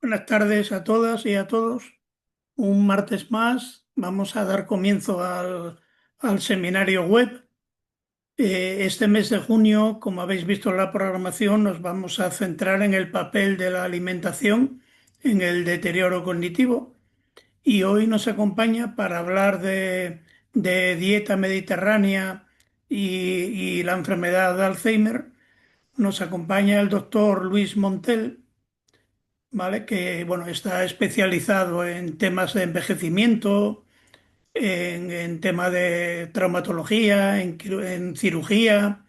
Buenas tardes a todas y a todos. Un martes más vamos a dar comienzo al seminario web. Este mes de junio, como habéis visto en la programación, nos vamos a centrar en el papel de la alimentación en el deterioro cognitivo. Y hoy nos acompaña para hablar de dieta mediterránea y la enfermedad de Alzheimer. Nos acompaña el doctor Luis Montel, ¿vale? Que bueno, está especializado en temas de envejecimiento, en tema de traumatología, en cirugía,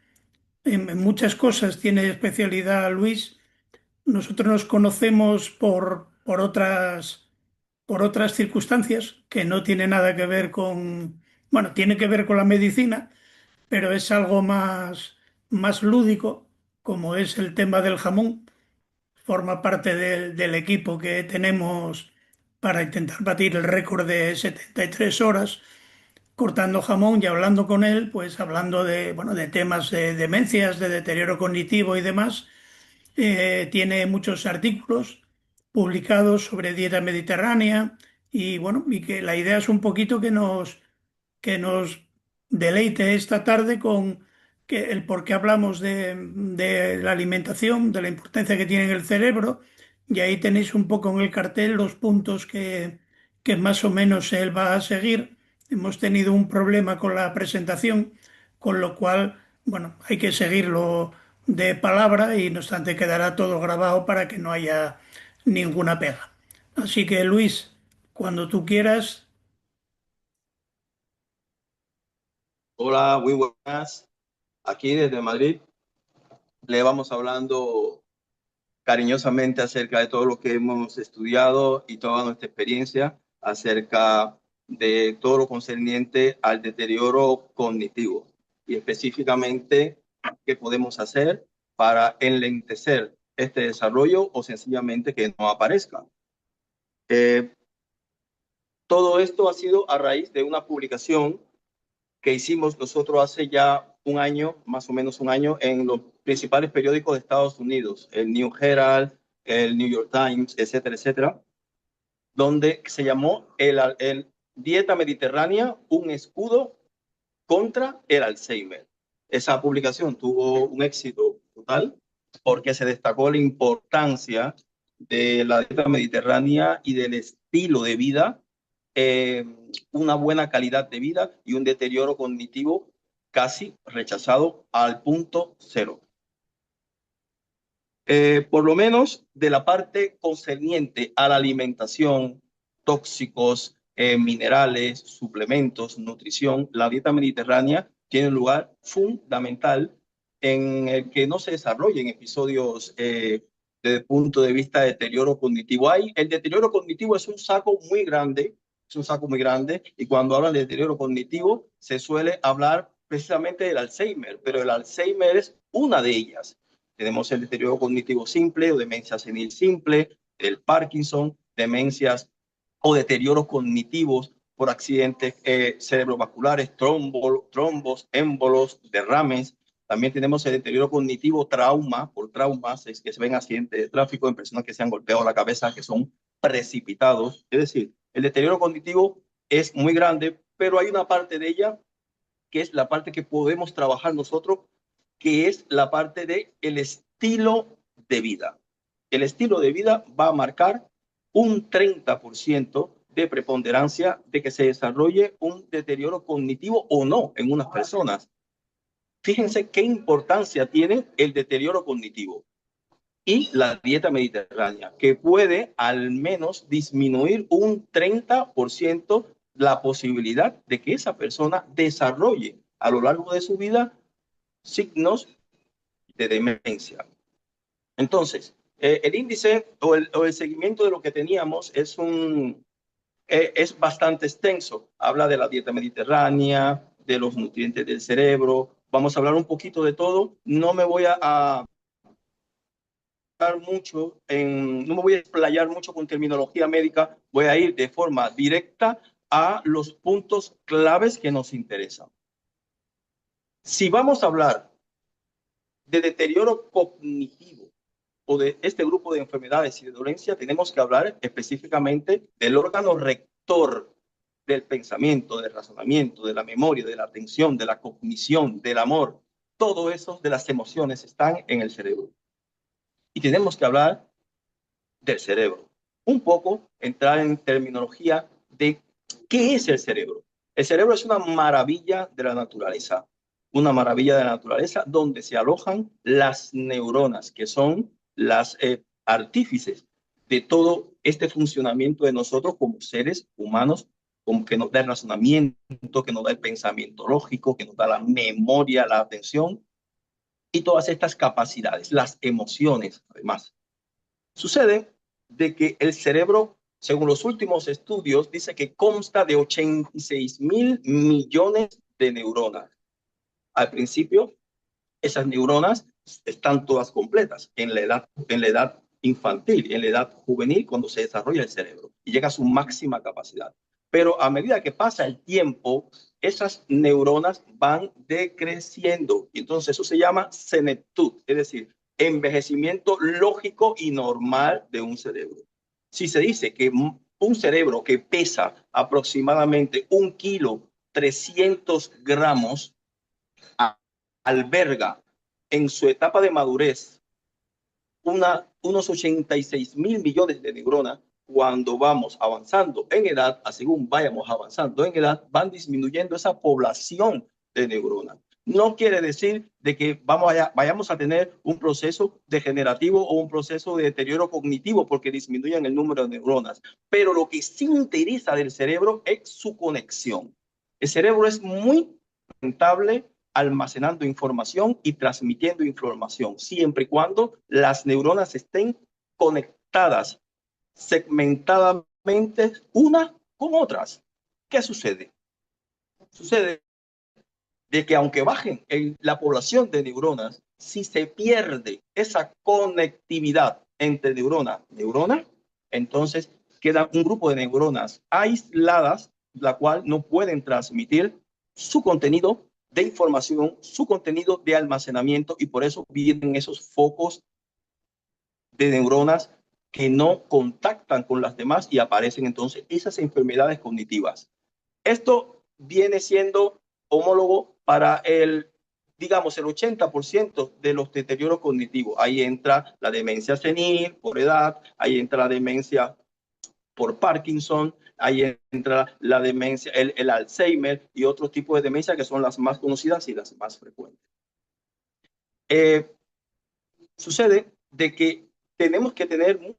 en muchas cosas tiene especialidad Luis. Nosotros nos conocemos por otras circunstancias que no tiene nada que ver con, bueno, tiene que ver con la medicina, pero es algo más lúdico, como es el tema del jamón. Forma parte del equipo que tenemos para intentar batir el récord de 73 horas cortando jamón y hablando con él, pues hablando de, bueno, de temas de demencias, de deterioro cognitivo y demás. Tiene muchos artículos publicados sobre dieta mediterránea y bueno, y que la idea es un poquito que nos deleite esta tarde con el por qué hablamos de la alimentación, de la importancia que tiene en el cerebro, y ahí tenéis un poco en el cartel los puntos que más o menos él va a seguir. Hemos tenido un problema con la presentación, con lo cual, bueno, hay que seguirlo de palabra y no obstante quedará todo grabado para que no haya ninguna pega. Así que Luis, cuando tú quieras. Hola, muy buenas. Aquí desde Madrid le vamos hablando cariñosamente acerca de todo lo que hemos estudiado y toda nuestra experiencia acerca de todo lo concerniente al deterioro cognitivo y específicamente qué podemos hacer para enlentecer este desarrollo o sencillamente que no aparezca. Eh, Todo esto ha sido a raíz de una publicación que hicimos nosotros hace ya un año, más o menos un año, en los principales periódicos de Estados Unidos, el New Herald, el New York Times, etcétera, etcétera, donde se llamó el Dieta Mediterránea, un escudo contra el Alzheimer. Esa publicación tuvo un éxito total porque se destacó la importancia de la dieta mediterránea y del estilo de vida, eh, una buena calidad de vida y un deterioro cognitivo casi rechazado al punto cero. Por lo menos de la parte concerniente a la alimentación, tóxicos, minerales, suplementos, nutrición, la dieta mediterránea tiene un lugar fundamental en el que no se desarrollen episodios desde el punto de vista de deterioro cognitivo. El deterioro cognitivo es un saco muy grande, y cuando hablan de deterioro cognitivo se suele hablar precisamente del Alzheimer, pero el Alzheimer es una de ellas. Tenemos el deterioro cognitivo simple o demencia senil simple, el Parkinson, demencias o deterioros cognitivos por accidentes cerebrovasculares, trombos, émbolos, derrames. También tenemos el deterioro cognitivo trauma, por traumas, es que se ven accidentes de tráfico en personas que se han golpeado la cabeza, que son precipitados. Es decir, el deterioro cognitivo es muy grande, pero hay una parte de ella que es la parte que podemos trabajar nosotros, que es la parte de el estilo de vida. El estilo de vida va a marcar un 30% de preponderancia de que se desarrolle un deterioro cognitivo o no en unas personas. Fíjense qué importancia tiene el deterioro cognitivo y la dieta mediterránea, que puede al menos disminuir un 30% la posibilidad de que esa persona desarrolle a lo largo de su vida signos de demencia. Entonces, el índice o el seguimiento de lo que teníamos es bastante extenso. Habla de la dieta mediterránea, de los nutrientes del cerebro. Vamos a hablar un poquito de todo. No me voy a explayar mucho con terminología médica, voy a ir de forma directa a los puntos claves que nos interesan. Si vamos a hablar de deterioro cognitivo, o de este grupo de enfermedades y de dolencia, tenemos que hablar específicamente del órgano rector del pensamiento, del razonamiento, de la memoria, de la atención, de la cognición, del amor. Todo eso de las emociones están en el cerebro. Y tenemos que hablar del cerebro. Un poco entrar en terminología de qué es el cerebro. El cerebro es una maravilla de la naturaleza. Una maravilla de la naturaleza donde se alojan las neuronas, que son las artífices de todo este funcionamiento de nosotros como seres humanos, como que nos da el razonamiento, que nos da el pensamiento lógico, que nos da la memoria, la atención y todas estas capacidades, las emociones, además. Sucede de que el cerebro, según los últimos estudios, dice que consta de 86.000 millones de neuronas. Al principio, esas neuronas están todas completas en la edad infantil, en la edad juvenil, cuando se desarrolla el cerebro y llega a su máxima capacidad. Pero a medida que pasa el tiempo, esas neuronas van decreciendo. Y entonces eso se llama senectud, es decir, envejecimiento lógico y normal de un cerebro. Si se dice que un cerebro que pesa aproximadamente 1 kilo 300 gramos alberga en su etapa de madurez unos 86.000 millones de neuronas. Cuando vamos avanzando en edad, según vayamos avanzando en edad, van disminuyendo esa población de neuronas. No quiere decir de que vayamos a tener un proceso degenerativo o un proceso de deterioro cognitivo porque disminuyan el número de neuronas, pero lo que sí interesa del cerebro es su conexión. El cerebro es muy rentable almacenando información y transmitiendo información, siempre y cuando las neuronas estén conectadas segmentadamente unas con otras. ¿Qué sucede? Sucede de que aunque bajen la población de neuronas, si se pierde esa conectividad entre neurona, entonces queda un grupo de neuronas aisladas, la cual no pueden transmitir su contenido de información, su contenido de almacenamiento, y por eso vienen esos focos de neuronas que no contactan con las demás y aparecen entonces esas enfermedades cognitivas. Esto viene siendo homólogo para digamos, el 80% de los deterioros cognitivos. Ahí entra la demencia senil por edad, ahí entra la demencia por Parkinson, ahí entra la demencia, el Alzheimer y otros tipos de demencia que son las más conocidas y las más frecuentes. Sucede de que tenemos que tener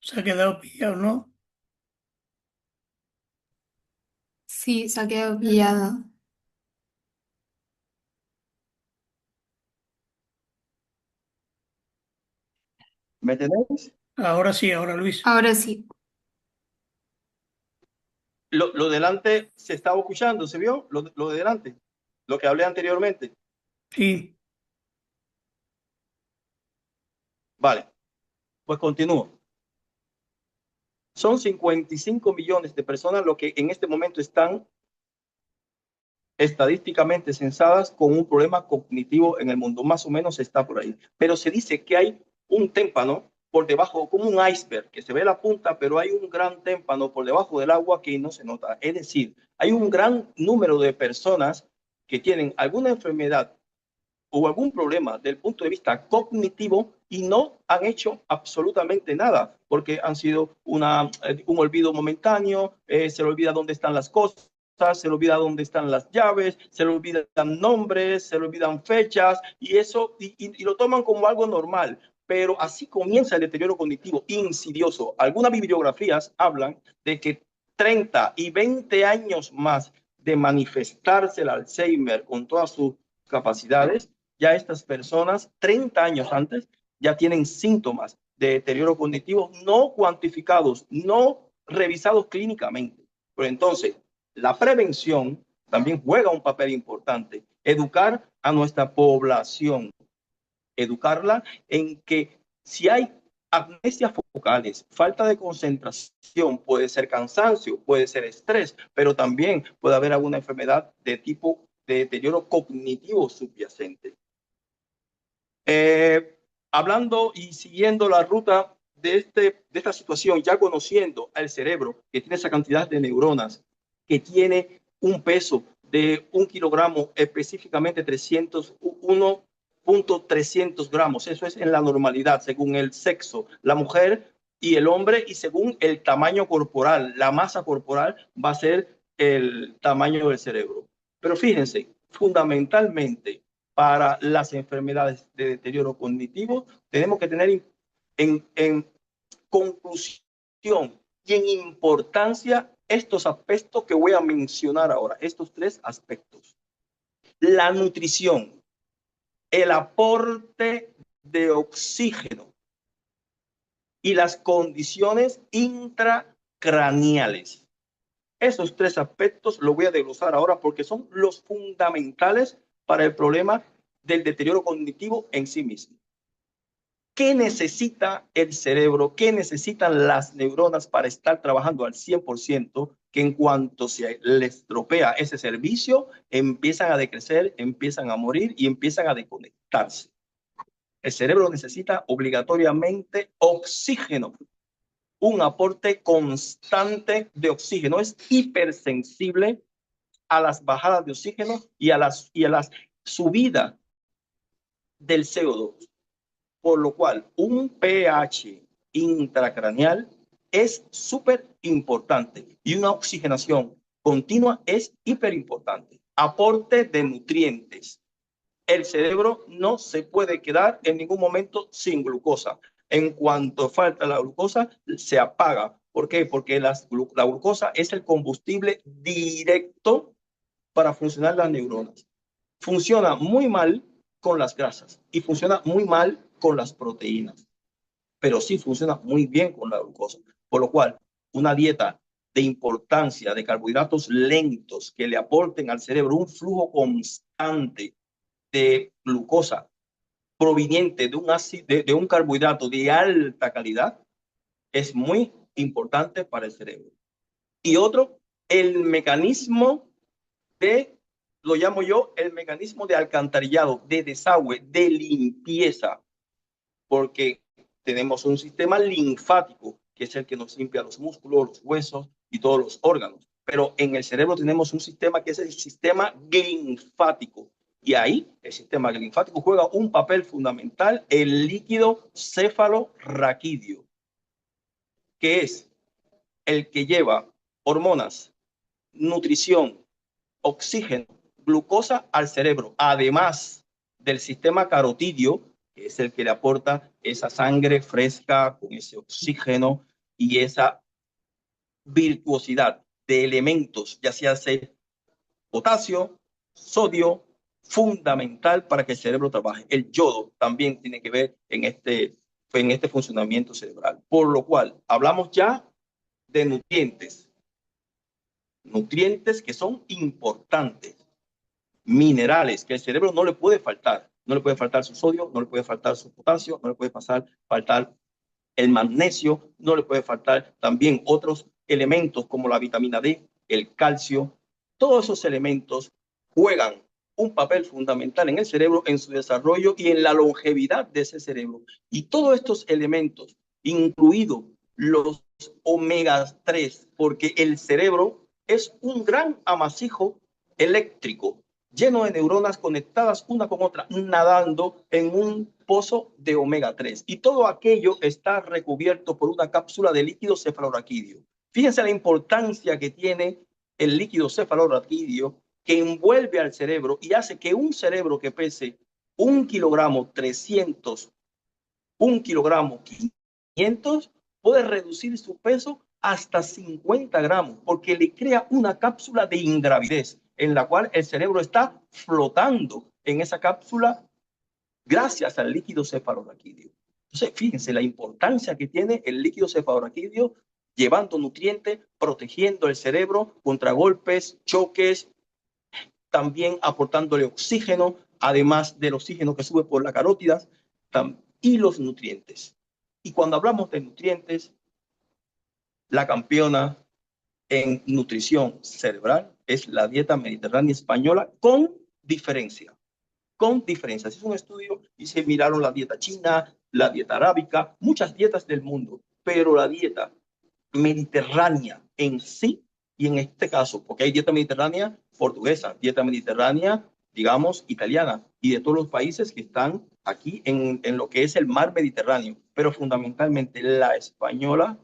Se ha quedado pillado, ¿no? Sí, se ha quedado pillada. ¿Me tenéis? Ahora sí, ahora Luis. Ahora sí. Lo delante se estaba escuchando, ¿se vio? Lo de delante, lo que hablé anteriormente. Sí, Vale, pues continúo. Son 55 millones de personas lo que en este momento están estadísticamente censadas con un problema cognitivo en el mundo. Más o menos está por ahí. Pero se dice que hay un témpano por debajo, como un iceberg, que se ve la punta, pero hay un gran témpano por debajo del agua que no se nota. Es decir, hay un gran número de personas que tienen alguna enfermedad o algún problema del punto de vista cognitivo y no han hecho absolutamente nada porque han sido un olvido momentáneo, se le olvida dónde están las cosas, se le olvida dónde están las llaves, se le olvidan nombres, se le olvidan fechas y eso y lo toman como algo normal. Pero así comienza el deterioro cognitivo insidioso. Algunas bibliografías hablan de que 30 y 20 años más de manifestarse el Alzheimer con todas sus capacidades, ya estas personas 30 años antes ya tienen síntomas de deterioro cognitivo no cuantificados, no revisados clínicamente. Pero entonces, la prevención también juega un papel importante. Educar a nuestra población, educarla en que si hay amnesias focales, falta de concentración, puede ser cansancio, puede ser estrés, pero también puede haber alguna enfermedad de tipo de deterioro cognitivo subyacente. Hablando y siguiendo la ruta de esta situación, ya conociendo al cerebro que tiene esa cantidad de neuronas, que tiene un peso de 1 kilogramo, específicamente 1.300 gramos. Eso es en la normalidad, según el sexo, la mujer y el hombre, y según el tamaño corporal, la masa corporal va a ser el tamaño del cerebro. Pero fíjense, fundamentalmente, para las enfermedades de deterioro cognitivo, tenemos que tener en conclusión y en importancia estos aspectos que voy a mencionar ahora, estos 3 aspectos. La nutrición, el aporte de oxígeno y las condiciones intracraneales. Esos 3 aspectos los voy a desglosar ahora porque son los fundamentales para el problema del deterioro cognitivo en sí mismo. ¿Qué necesita el cerebro? ¿Qué necesitan las neuronas para estar trabajando al 100%? Que en cuanto se les estropea ese servicio, empiezan a decrecer, empiezan a morir y empiezan a desconectarse. El cerebro necesita obligatoriamente oxígeno, un aporte constante de oxígeno. Es hipersensible a las bajadas de oxígeno y a las subidas del CO2. Por lo cual, un pH intracraneal es súper importante y una oxigenación continua es hiper importante. Aporte de nutrientes. El cerebro no se puede quedar en ningún momento sin glucosa. En cuanto falta la glucosa, se apaga. ¿Por qué? Porque la glucosa es el combustible directo para funcionar las neuronas. Funciona muy mal con las grasas y funciona muy mal con las proteínas, pero sí funciona muy bien con la glucosa. Por lo cual, una dieta de importancia de carbohidratos lentos que le aporten al cerebro un flujo constante de glucosa proveniente de un ácido, de un carbohidrato de alta calidad, es muy importante para el cerebro. Y otro, el mecanismo lo llamo yo el mecanismo de alcantarillado, de desagüe, de limpieza, porque tenemos un sistema linfático, que es el que nos limpia los músculos, los huesos y todos los órganos. Pero en el cerebro tenemos un sistema que es el sistema linfático. Y ahí el sistema linfático juega un papel fundamental, el líquido cefalorraquídeo, que es el que lleva hormonas, nutrición, oxígeno, glucosa al cerebro, además del sistema carotídeo, que es el que le aporta esa sangre fresca con ese oxígeno y esa virtuosidad de elementos, ya sea potasio, sodio, fundamental para que el cerebro trabaje. El yodo también tiene que ver en este funcionamiento cerebral. Por lo cual, hablamos ya de nutrientes. Nutrientes que son importantes. Minerales que el cerebro no le puede faltar. No le puede faltar su sodio, no le puede faltar su potasio, no le puede faltar el magnesio, no le puede faltar también otros elementos como la vitamina D, el calcio. Todos esos elementos juegan un papel fundamental en el cerebro, en su desarrollo y en la longevidad de ese cerebro. Y todos estos elementos, incluidos los omega 3, porque el cerebro es un gran amasijo eléctrico, lleno de neuronas conectadas una con otra, nadando en un pozo de omega 3. Y todo aquello está recubierto por una cápsula de líquido cefalorraquídeo. Fíjense la importancia que tiene el líquido cefalorraquídeo, que envuelve al cerebro y hace que un cerebro que pese 1 kilogramo 300, 1 kilogramo 500, puede reducir su peso hasta 50 gramos, porque le crea una cápsula de ingravidez, en la cual el cerebro está flotando en esa cápsula gracias al líquido cefalorraquídeo. Entonces, fíjense la importancia que tiene el líquido cefalorraquídeo, llevando nutrientes, protegiendo el cerebro contra golpes, choques, también aportándole oxígeno, además del oxígeno que sube por las carótidas, y los nutrientes. Y cuando hablamos de nutrientes, la campeona en nutrición cerebral es la dieta mediterránea española con diferencia. Con diferencias. Es un estudio y se miraron la dieta china, la dieta arábica, muchas dietas del mundo, pero la dieta mediterránea en sí, y en este caso, porque hay dieta mediterránea portuguesa, dieta mediterránea, digamos, italiana, y de todos los países que están aquí en lo que es el mar Mediterráneo, pero fundamentalmente la española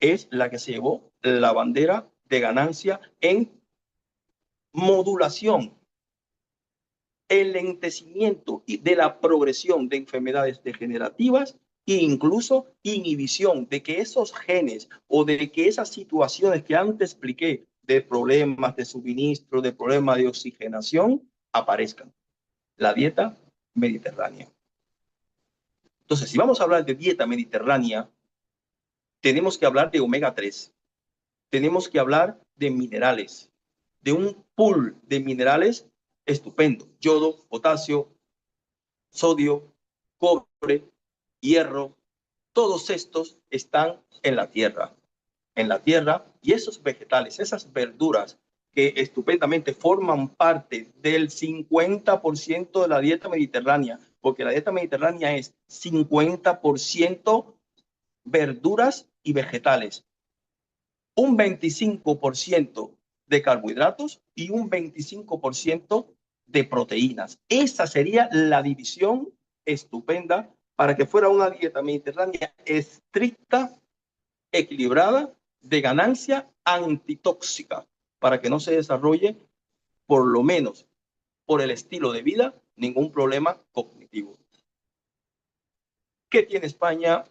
es la que se llevó la bandera de ganancia en modulación, el lentecimiento de la progresión de enfermedades degenerativas e incluso inhibición de que esos genes o de que esas situaciones que antes expliqué de problemas de suministro, de problemas de oxigenación, aparezcan. La dieta mediterránea. Entonces, si vamos a hablar de dieta mediterránea, tenemos que hablar de omega 3, tenemos que hablar de minerales, de un pool de minerales estupendo: yodo, potasio, sodio, cobre, hierro. Todos estos están en la tierra, y esos vegetales, esas verduras que estupendamente forman parte del 50% de la dieta mediterránea, porque la dieta mediterránea es 50% verduras y vegetales, un 25% de carbohidratos y un 25% de proteínas. Esa sería la división estupenda para que fuera una dieta mediterránea estricta, equilibrada, de ganancia, antitóxica, para que no se desarrolle, por lo menos por el estilo de vida, ningún problema cognitivo. ¿Qué tiene España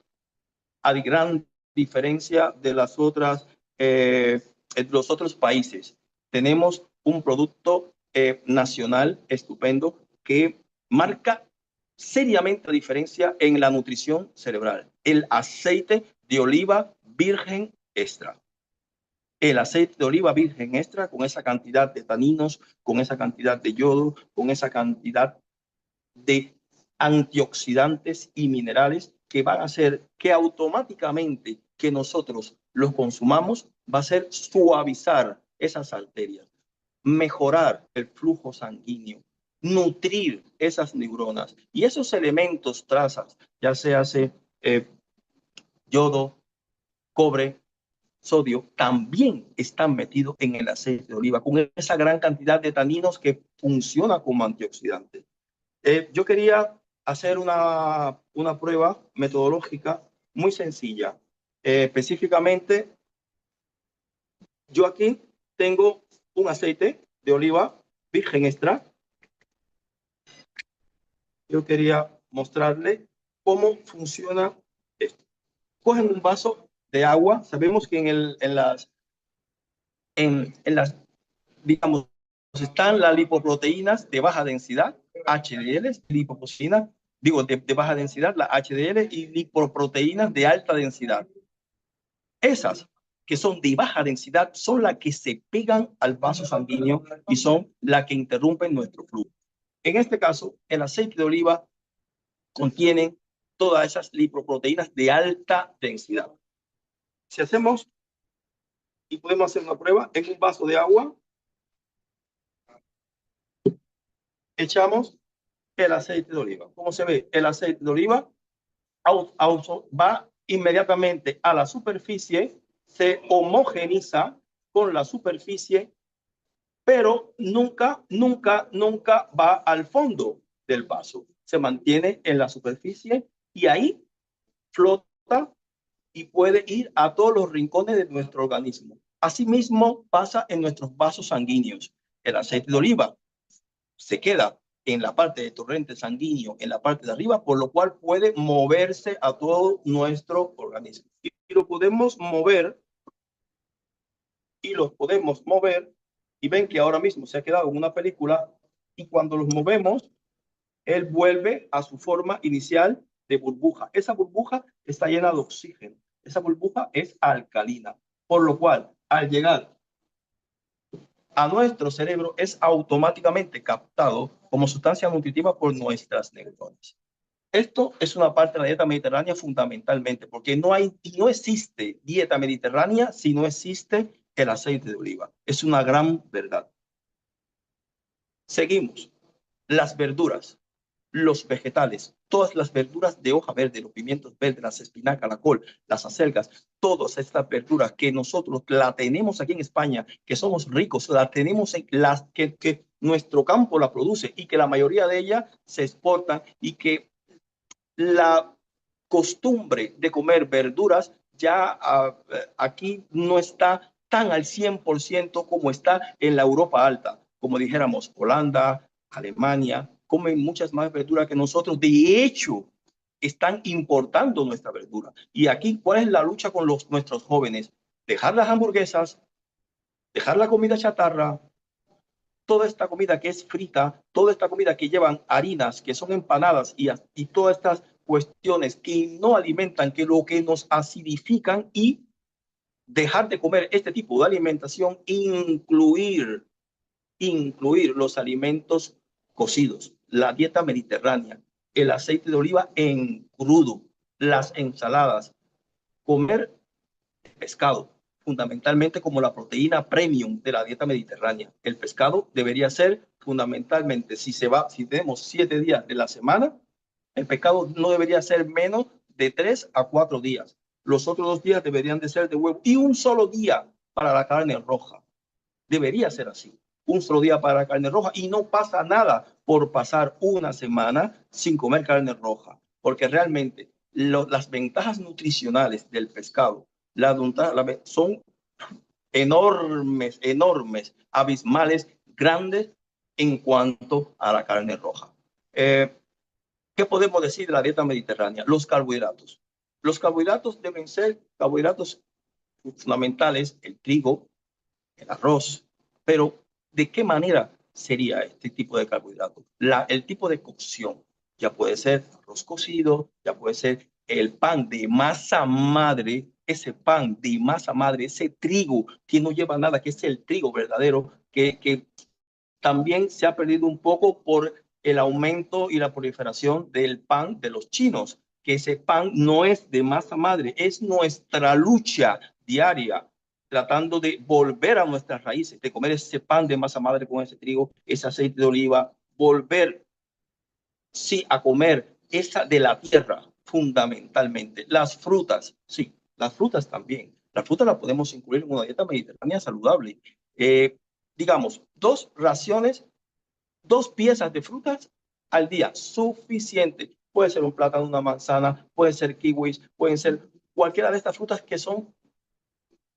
a gran diferencia de las otras, los otros países? Tenemos un producto nacional estupendo que marca seriamente la diferencia en la nutrición cerebral: el aceite de oliva virgen extra. El aceite de oliva virgen extra, con esa cantidad de taninos, con esa cantidad de yodo, con esa cantidad de antioxidantes y minerales, que van a hacer que automáticamente que nosotros los consumamos va a ser suavizar esas arterias, mejorar el flujo sanguíneo, nutrir esas neuronas y esos elementos trazas, ya sea yodo, cobre, sodio, también están metidos en el aceite de oliva, con esa gran cantidad de taninos que funciona como antioxidante. Yo quería hacer una prueba metodológica muy sencilla. Específicamente, yo aquí tengo un aceite de oliva virgen extra. Yo quería mostrarle cómo funciona esto. Cogen un vaso de agua. Sabemos que en las, digamos, están las lipoproteínas de baja densidad, HDL, lipoproteínas, digo, de baja densidad, la HDL, y lipoproteínas de alta densidad. Esas que son de baja densidad son las que se pegan al vaso sanguíneo y son las que interrumpen nuestro flujo. En este caso, el aceite de oliva contiene todas esas lipoproteínas de alta densidad. Si hacemos, y podemos hacer una prueba, en un vaso de agua, echamos el aceite de oliva. ¿Cómo se ve? El aceite de oliva va inmediatamente a la superficie, se homogeniza con la superficie, pero nunca va al fondo del vaso. Se mantiene en la superficie y ahí flota y puede ir a todos los rincones de nuestro organismo. Asimismo pasa en nuestros vasos sanguíneos. El aceite de oliva se queda en la parte de torrente sanguíneo, en la parte de arriba, por lo cual puede moverse a todo nuestro organismo. Y lo podemos mover, y ven que ahora mismo se ha quedado en una película, y cuando los movemos, él vuelve a su forma inicial de burbuja. Esa burbuja está llena de oxígeno. Esa burbuja es alcalina, por lo cual, al llegar a nuestro cerebro es automáticamente captado como sustancia nutritiva por nuestras neuronas. Esto es una parte de la dieta mediterránea fundamentalmente, porque no existe dieta mediterránea si no existe el aceite de oliva. Es una gran verdad. Seguimos. Las verduras, los vegetales, todas las verduras de hoja verde, los pimientos verdes, las espinacas, la col, las acelgas, todas estas verduras que nosotros la tenemos aquí en España, que somos ricos, la tenemos en las que nuestro campo la produce y que la mayoría de ellas se exportan y que la costumbre de comer verduras ya aquí no está tan al 100% como está en la Europa alta, como dijéramos Holanda, Alemania, comen muchas más verduras que nosotros. De hecho, están importando nuestra verdura. Y aquí, ¿cuál es la lucha con nuestros jóvenes? Dejar las hamburguesas, dejar la comida chatarra, toda esta comida que es frita, toda esta comida que llevan harinas, que son empanadas y todas estas cuestiones que no alimentan, que lo que nos acidifican, y dejar de comer este tipo de alimentación, incluir los alimentos cocidos, la dieta mediterránea, el aceite de oliva en crudo, las ensaladas, comer pescado, fundamentalmente como la proteína premium de la dieta mediterránea. El pescado debería ser fundamentalmente, si tenemos 7 días de la semana, el pescado no debería ser menos de 3 a 4 días. Los otros 2 días deberían de ser de huevo y un solo día para la carne roja. Debería ser así. Un solo día para la carne roja y no pasa nada por pasar una semana sin comer carne roja, porque realmente las ventajas nutricionales del pescado son enormes, abismales, grandes en cuanto a la carne roja. ¿Qué podemos decir de la dieta mediterránea? Los carbohidratos. Los carbohidratos deben ser carbohidratos fundamentales, el trigo, el arroz, pero ¿de qué manera sería este tipo de carbohidratos? El tipo de cocción, ya puede ser arroz cocido, ya puede ser el pan de masa madre, ese pan de masa madre, ese trigo que no lleva nada, que es el trigo verdadero, que también se ha perdido un poco por el aumento y la proliferación del pan de los chinos, que ese pan no es de masa madre, es nuestra lucha diaria tratando de volver a nuestras raíces, de comer ese pan de masa madre con ese trigo, ese aceite de oliva, volver, sí, a comer esa de la tierra, fundamentalmente. Las frutas, sí, las frutas también. Las frutas las podemos incluir en una dieta mediterránea saludable. Digamos, 2 raciones, 2 piezas de frutas al día, suficiente. Puede ser un plátano, una manzana, pueden ser kiwis, pueden ser cualquiera de estas frutas que son,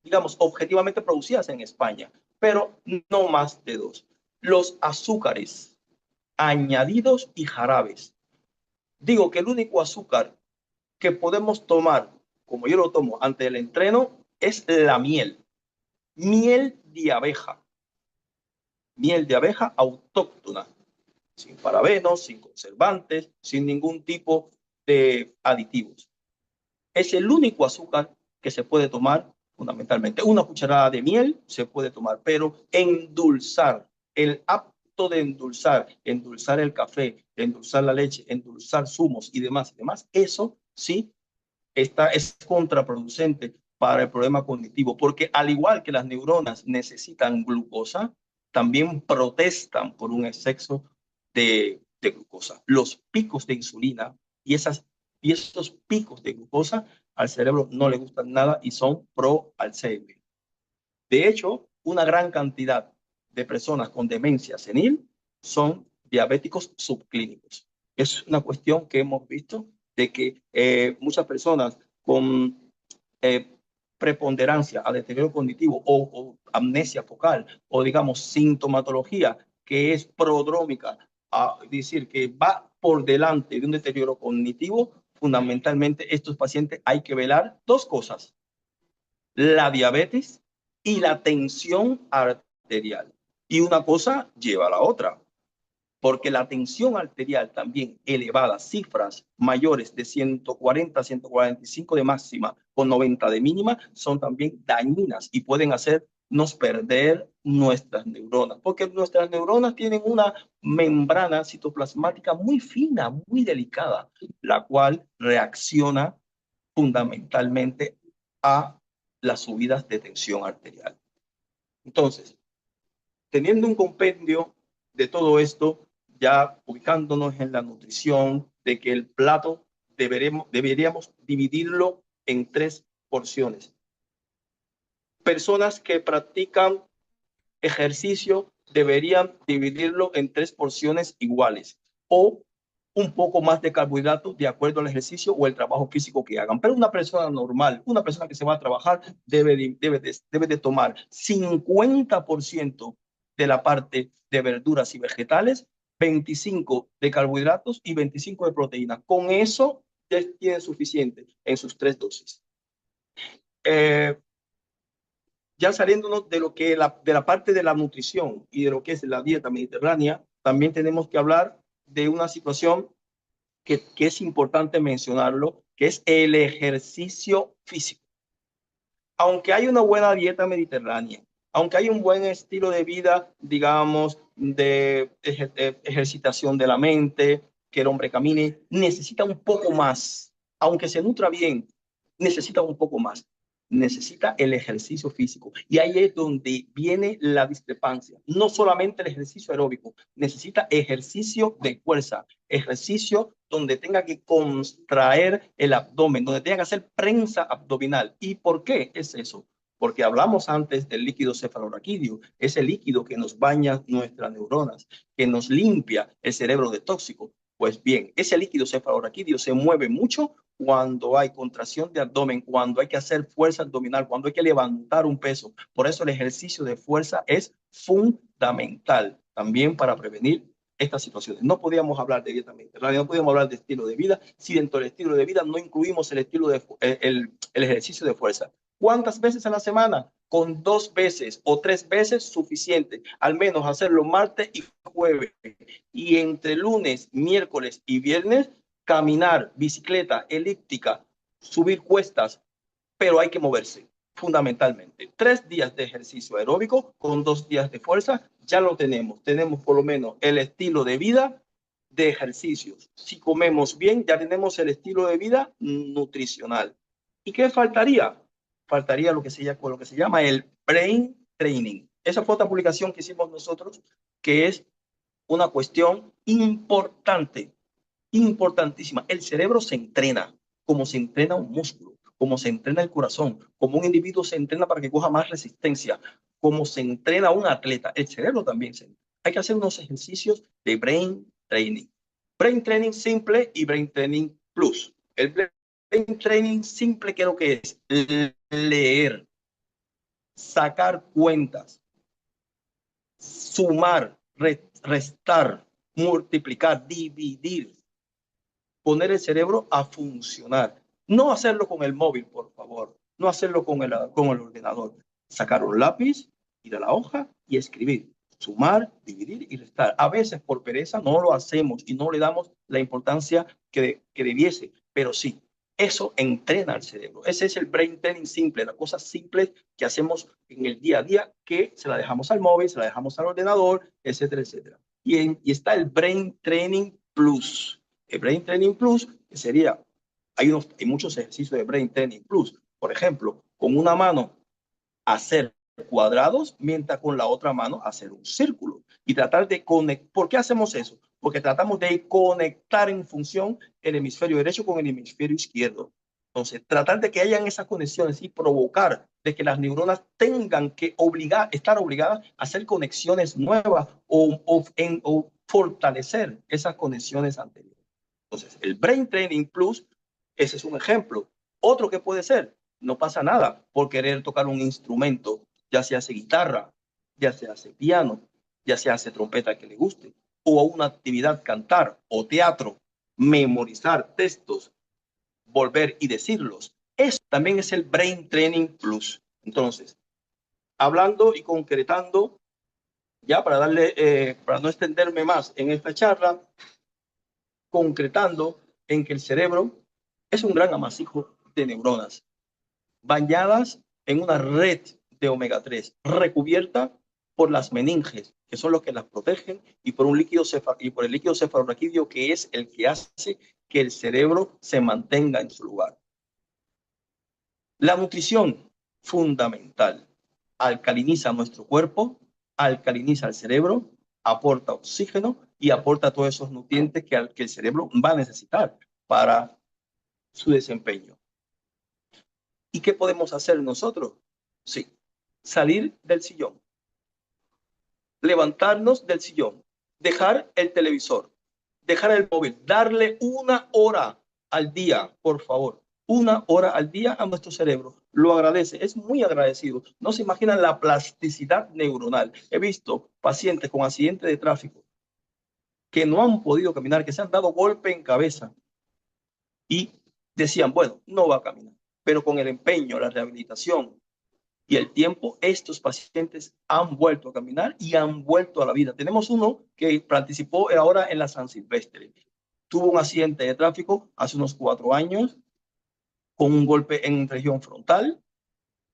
digamos, objetivamente producidas en España, pero no más de 2. Los azúcares añadidos y jarabes. Digo que el único azúcar que podemos tomar, como yo lo tomo antes del entreno, es la miel. Miel de abeja. Miel de abeja autóctona, sin parabenos, sin conservantes, sin ningún tipo de aditivos. Es el único azúcar que se puede tomar fundamentalmente. Una cucharada de miel se puede tomar, pero endulzar, el acto de endulzar el café, endulzar la leche, endulzar zumos y demás, eso sí es contraproducente para el problema cognitivo, porque al igual que las neuronas necesitan glucosa, también protestan por un exceso de glucosa. Los picos de insulina y esos picos de glucosa al cerebro no le gustan nada y son pro-Alzheimer. De hecho, una gran cantidad de personas con demencia senil son diabéticos subclínicos. Es una cuestión que hemos visto de que muchas personas con preponderancia a deterioro cognitivo o amnesia focal o digamos sintomatología que es prodrómica, a decir que va por delante de un deterioro cognitivo, fundamentalmente estos pacientes hay que velar 2 cosas: la diabetes y la tensión arterial. Y una cosa lleva a la otra, porque la tensión arterial también elevada, cifras mayores de 140 a 145 de máxima con 90 de mínima, son también dañinas y pueden hacer nos perder nuestras neuronas, porque nuestras neuronas tienen una membrana citoplasmática muy fina, muy delicada, la cual reacciona fundamentalmente a las subidas de tensión arterial. Entonces, teniendo un compendio de todo esto, ya ubicándonos en la nutrición, de que el plato deberíamos dividirlo en 3 porciones. Personas que practican ejercicio deberían dividirlo en 3 porciones iguales o un poco más de carbohidratos de acuerdo al ejercicio o el trabajo físico que hagan. Pero una persona normal, una persona que se va a trabajar, debe de tomar 50% de la parte de verduras y vegetales, 25 de carbohidratos y 25 de proteínas. Con eso ya tiene suficiente en sus 3 dosis. Ya saliéndonos de lo que de la parte de la nutrición y de lo que es la dieta mediterránea, también tenemos que hablar de una situación que es importante mencionarlo, que es el ejercicio físico. Aunque hay una buena dieta mediterránea, aunque hay un buen estilo de vida, digamos, de ejercitación de la mente, que el hombre camine, necesita un poco más. Aunque se nutra bien, necesita un poco más. Necesita el ejercicio físico. Y ahí es donde viene la discrepancia. No solamente el ejercicio aeróbico, necesita ejercicio de fuerza, ejercicio donde tenga que contraer el abdomen, donde tenga que hacer prensa abdominal. ¿Y por qué es eso? Porque hablamos antes del líquido cefalorraquídeo, ese líquido que nos baña nuestras neuronas, que nos limpia el cerebro de tóxico. Pues bien, ese líquido cefalorraquídeo se mueve mucho cuando hay contracción de abdomen, cuando hay que hacer fuerza abdominal, cuando hay que levantar un peso. Por eso el ejercicio de fuerza es fundamental también para prevenir estas situaciones. No podíamos hablar de dieta mediterránea, no podíamos hablar de estilo de vida si dentro del estilo de vida no incluimos el ejercicio de fuerza. ¿Cuántas veces a la semana? Con 2 veces o 3 veces suficiente. Al menos hacerlo martes y jueves. Y entre lunes, miércoles y viernes, caminar, bicicleta, elíptica, subir cuestas, pero hay que moverse fundamentalmente. 3 días de ejercicio aeróbico con 2 días de fuerza, ya lo tenemos. Tenemos por lo menos el estilo de vida de ejercicios. Si comemos bien, ya tenemos el estilo de vida nutricional. ¿Y qué faltaría? Faltaría lo que se llama el brain training. Esa fue otra publicación que hicimos nosotros, que es una cuestión importante, importantísima. El cerebro se entrena como se entrena un músculo, como se entrena el corazón, como un individuo se entrena para que coja más resistencia, como se entrena un atleta. El cerebro también se entrena. Hay que hacer unos ejercicios de brain training. Brain training simple y brain training plus. El brain training simple, ¿qué es lo que es? Leer, sacar cuentas, sumar, restar, multiplicar, dividir, poner el cerebro a funcionar. No hacerlo con el móvil, por favor. No hacerlo con el ordenador. Sacar un lápiz, ir a la hoja y escribir. Sumar, dividir y restar. A veces por pereza no lo hacemos y no le damos la importancia que debiese, pero sí, eso entrena al cerebro. Ese es el brain training simple, las cosas simples que hacemos en el día a día, que se la dejamos al móvil, se la dejamos al ordenador, etcétera, etcétera. Y está el brain training plus. El brain training plus sería, hay muchos ejercicios de brain training plus. Por ejemplo, con una mano hacer cuadrados, mientras con la otra mano hacer un círculo. Y tratar de conectar. ¿Por qué hacemos eso? Porque tratamos de conectar en función el hemisferio derecho con el hemisferio izquierdo. Entonces, tratar de que hayan esas conexiones y provocar de que las neuronas tengan que estar obligadas a hacer conexiones nuevas o fortalecer esas conexiones anteriores. Entonces, el Brain Training Plus, ese es un ejemplo. Otro que puede ser, no pasa nada por querer tocar un instrumento, ya se hace guitarra, ya se hace piano, ya se hace trompeta que le guste, o una actividad, cantar o teatro, memorizar textos, volver y decirlos. Eso también es el Brain Training Plus. Entonces, hablando y concretando, ya para para no extenderme más en esta charla, concretando en que el cerebro es un gran amasijo de neuronas bañadas en una red de omega 3, recubierta por las meninges, que son los que las protegen, y por el líquido cefalorraquídeo, que es el que hace que el cerebro se mantenga en su lugar. La nutrición, fundamental. Alcaliniza nuestro cuerpo, alcaliniza el cerebro, aporta oxígeno y aporta todos esos nutrientes que el cerebro va a necesitar para su desempeño. ¿Y qué podemos hacer nosotros? Sí, salir del sillón, levantarnos del sillón, dejar el televisor, dejar el móvil, darle 1 hora al día, por favor. 1 hora al día a nuestro cerebro. Lo agradece, es muy agradecido. No se imaginan la plasticidad neuronal. He visto pacientes con accidentes de tráfico que no han podido caminar, que se han dado golpe en cabeza y decían, bueno, no va a caminar. Pero con el empeño, la rehabilitación y el tiempo, estos pacientes han vuelto a caminar y han vuelto a la vida. Tenemos uno que participó ahora en la San Silvestre. Tuvo un accidente de tráfico hace unos 4 años con un golpe en región frontal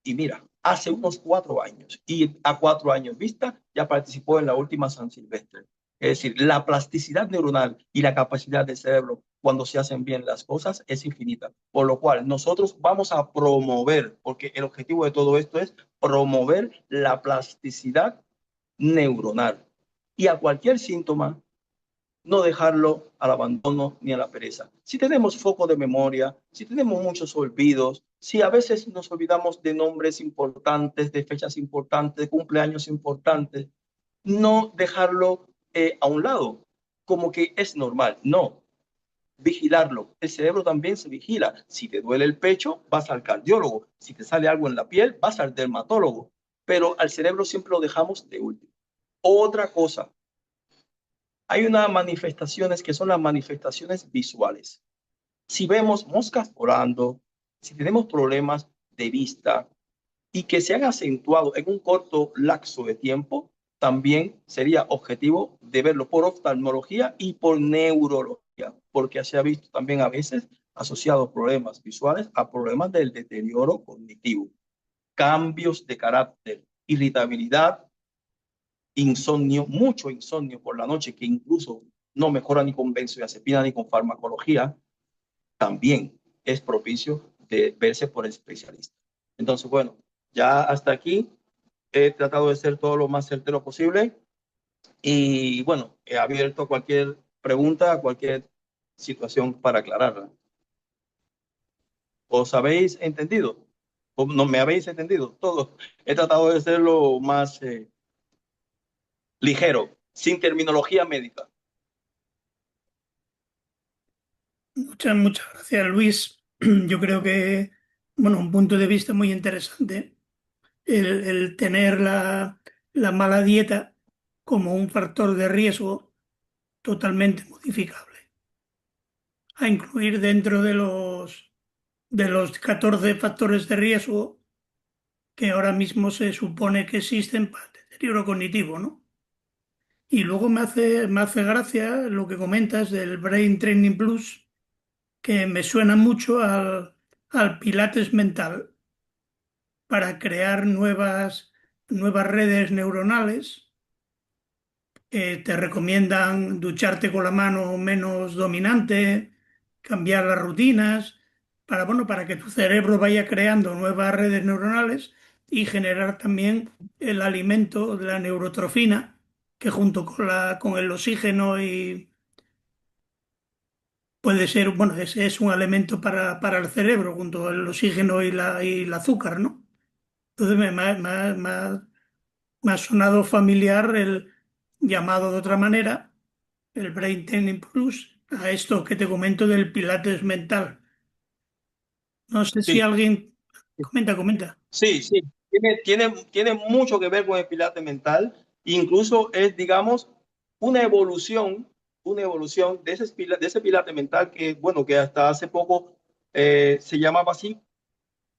y mira, hace unos 4 años y a 4 años vista ya participó en la última San Silvestre. Es decir, la plasticidad neuronal y la capacidad del cerebro cuando se hacen bien las cosas es infinita. Por lo cual nosotros vamos a promover, porque el objetivo de todo esto es promover la plasticidad neuronal. Y a cualquier síntoma, no dejarlo al abandono ni a la pereza. Si tenemos foco de memoria, si tenemos muchos olvidos, si a veces nos olvidamos de nombres importantes, de fechas importantes, de cumpleaños importantes, no dejarlo a un lado, como que es normal. No, vigilarlo. El cerebro también se vigila. Si te duele el pecho, vas al cardiólogo. Si te sale algo en la piel, vas al dermatólogo. Pero al cerebro siempre lo dejamos de último. Otra cosa, hay unas manifestaciones que son las manifestaciones visuales. Si vemos moscas volando, si tenemos problemas de vista y que se han acentuado en un corto lapso de tiempo, también sería objetivo de verlo por oftalmología y por neurología, porque se ha visto también a veces asociados problemas visuales a problemas del deterioro cognitivo, cambios de carácter, irritabilidad, insomnio, mucho insomnio por la noche, que incluso no mejora ni con benzodiazepina ni con farmacología, también es propicio de verse por especialistas. Entonces, bueno, ya hasta aquí he tratado de ser todo lo más certero posible y bueno, he abierto cualquier pregunta, cualquier situación para aclararla. ¿Os habéis entendido? ¿O no me habéis entendido? Todo. He tratado de ser lo más ligero, sin terminología médica. Muchas gracias, Luis. Yo creo que, bueno, un punto de vista muy interesante, el tener la mala dieta como un factor de riesgo totalmente modificable, a incluir dentro de los 14 factores de riesgo que ahora mismo se supone que existen para el deterioro cognitivo, ¿no? Y luego me hace gracia lo que comentas del Brain Training Plus, que me suena mucho al Pilates mental para crear nuevas redes neuronales. Te recomiendan ducharte con la mano menos dominante, cambiar las rutinas, para que tu cerebro vaya creando nuevas redes neuronales y generar también el alimento de la neurotrofina, que junto con el oxígeno y puede ser, bueno, es un alimento para el cerebro, junto al oxígeno y el azúcar, ¿no? Entonces me ha sonado familiar el llamado de otra manera, el Brain Training Plus, a esto que te comento del Pilates mental. No sé si Sí, alguien comenta. sí, sí. Tiene mucho que ver con el pilate mental. Incluso es, digamos, una evolución de ese pilate mental que, bueno, que hasta hace poco se llamaba así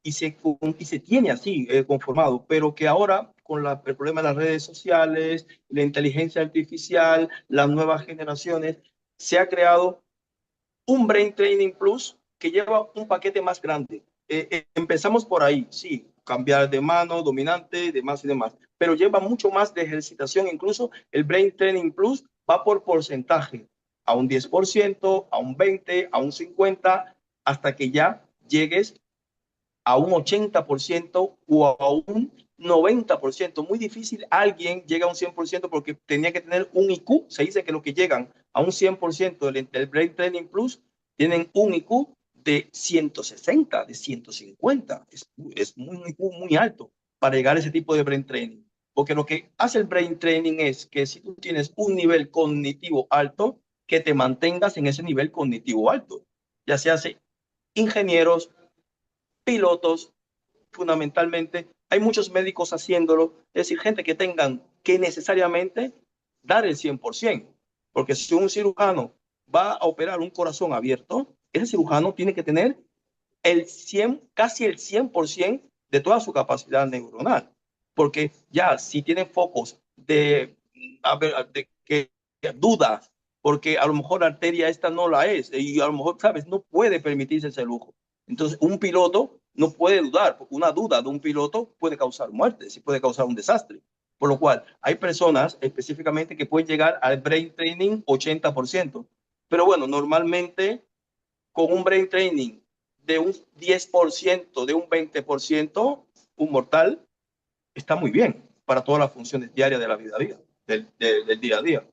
y se tiene así conformado, pero que ahora con el problema de las redes sociales, la inteligencia artificial, las nuevas generaciones, se ha creado un Brain Training Plus que lleva un paquete más grande. Empezamos por ahí, sí, cambiar de mano, dominante, demás y demás. Pero lleva mucho más de ejercitación. Incluso el Brain Training Plus va por porcentaje, a un 10%, a un 20%, a un 50%, hasta que ya llegues a un 80% o a un 90%. Muy difícil alguien llega a un 100% porque tenía que tener un IQ. Se dice que los que llegan a un 100% del Brain Training Plus tienen un IQ de 160, de 150. Es un IQ muy alto para llegar a ese tipo de Brain Training. Porque lo que hace el Brain Training es que si tú tienes un nivel cognitivo alto, que te mantengas en ese nivel cognitivo alto. Ya se hace ingenieros, pilotos, fundamentalmente. Hay muchos médicos haciéndolo, es decir, gente que tengan que necesariamente dar el 100%, porque si un cirujano va a operar un corazón abierto, ese cirujano tiene que tener el 100, casi el 100% de toda su capacidad neuronal, porque ya si tiene focos de que dudas, porque a lo mejor la arteria esta no la es, y a lo mejor, ¿sabes? No puede permitirse ese lujo. Entonces, un piloto no puede dudar, porque una duda de un piloto puede causar muerte, sí puede causar un desastre. Por lo cual, hay personas específicamente que pueden llegar al brain training 80%. Pero bueno, normalmente con un brain training de un 10%, de un 20%, un mortal está muy bien para todas las funciones diarias de la vida, del día a día.